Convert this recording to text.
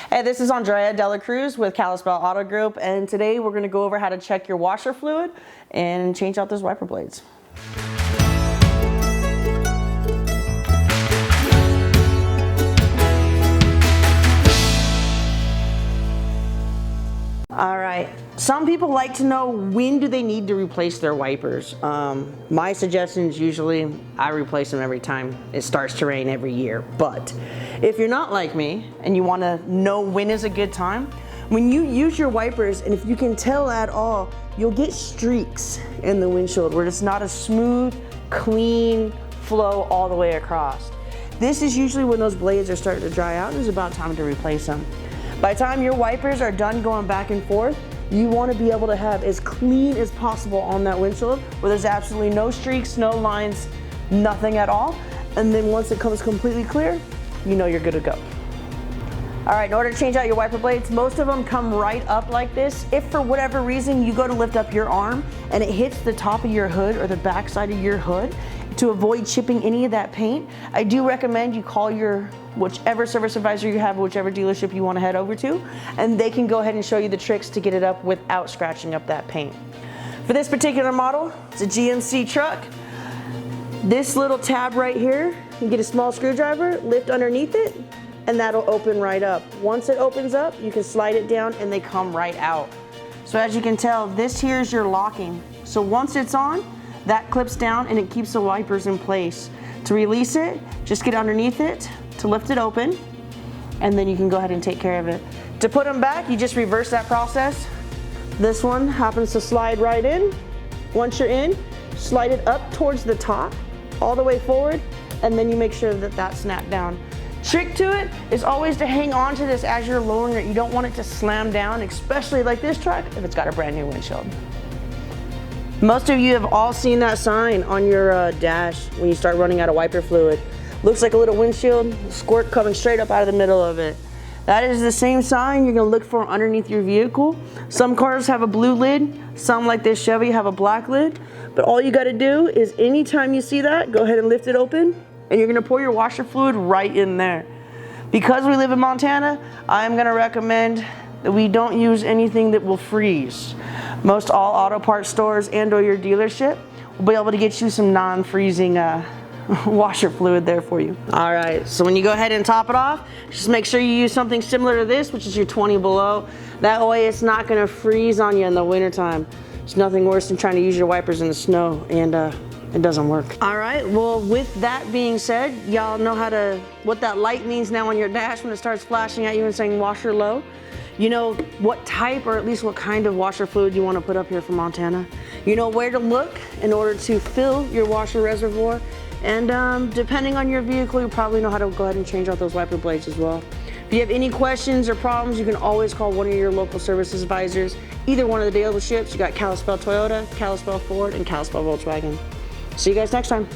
Hey, this is Andrea Dela Cruz with Kalispell Auto Group, and today we're going to go over how to check your washer fluid and change out those wiper blades. All right, some people like to know when do they need to replace their wipers. My suggestion is usually I replace them every time it starts to rain every year. But if you're not like me and you want to know when is a good time, when you use your wipers, and if you can tell at all, you'll get streaks in the windshield where it's not a smooth, clean flow all the way across. This is usually when those blades are starting to dry out and it's about time to replace them. By the time your wipers are done going back and forth, you want to be able to have as clean as possible on that windshield where there's absolutely no streaks, no lines, nothing at all. And then once it comes completely clear, you know you're good to go. All right, in order to change out your wiper blades, most of them come right up like this. If for whatever reason you go to lift up your arm and it hits the top of your hood or the back side of your hood, to avoid chipping any of that paint, I do recommend you call your whichever service advisor you have, whichever dealership you want to head over to, and they can go ahead and show you the tricks to get it up without scratching up that paint. For this particular model, it's a GMC truck. This little tab right here, you get a small screwdriver, lift underneath it, and that'll open right up. Once it opens up, you can slide it down and they come right out. So as you can tell, this here is your locking. So once it's on, that clips down and it keeps the wipers in place. To release it, just get underneath it to lift it open, and then you can go ahead and take care of it. To put them back, you just reverse that process. This one happens to slide right in. Once you're in, slide it up towards the top, all the way forward, and then you make sure that that's snapped down. Trick to it is always to hang on to this as you're lowering it. You don't want it to slam down, especially like this truck, if it's got a brand new windshield. Most of you have all seen that sign on your dash when you start running out of wiper fluid. Looks like a little windshield, squirt coming straight up out of the middle of it. That is the same sign you're gonna look for underneath your vehicle. Some cars have a blue lid, some like this Chevy have a black lid, but all you gotta do is anytime you see that, go ahead and lift it open, and you're gonna pour your washer fluid right in there. Because we live in Montana, I'm gonna recommend that we don't use anything that will freeze. Most all auto parts stores and or your dealership will be able to get you some non-freezing washer fluid there for you. All right, so when you go ahead and top it off, just make sure you use something similar to this, which is your 20 below. That way it's not gonna freeze on you in the wintertime. There's nothing worse than trying to use your wipers in the snow and it doesn't work. All right, well, with that being said, y'all know what that light means now on your dash when it starts flashing at you and saying washer low. You know what type or at least what kind of washer fluid you want to put up here for Montana. You know where to look in order to fill your washer reservoir. And depending on your vehicle, you probably know how to go ahead and change out those wiper blades as well. If you have any questions or problems, you can always call one of your local service advisors. Either one of the dealerships. You got Kalispell Toyota, Kalispell Ford, and Kalispell Volkswagen. See you guys next time.